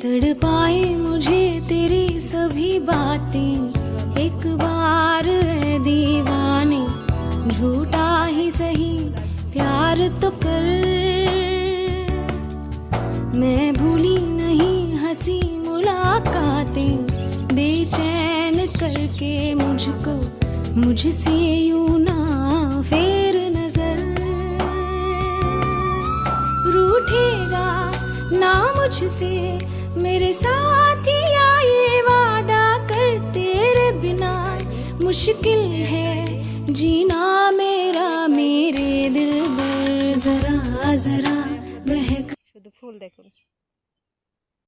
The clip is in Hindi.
तड़पाए मुझे तेरी सभी बातें। एक बार है दीवाने, झूठा ही सही प्यार तो कर। मैं भूली नहीं हंसी मुलाकातें, बेचैन करके मुझको मुझसे यूं ना फेर नजर। रूठेगा ना मुझसे मेरे साथिया, ये वादा कर तेरे बिना मुश्किल है जीना मेरा। मेरे दिल पर जरा जरा बहक। শুধু ফুল দেখুন।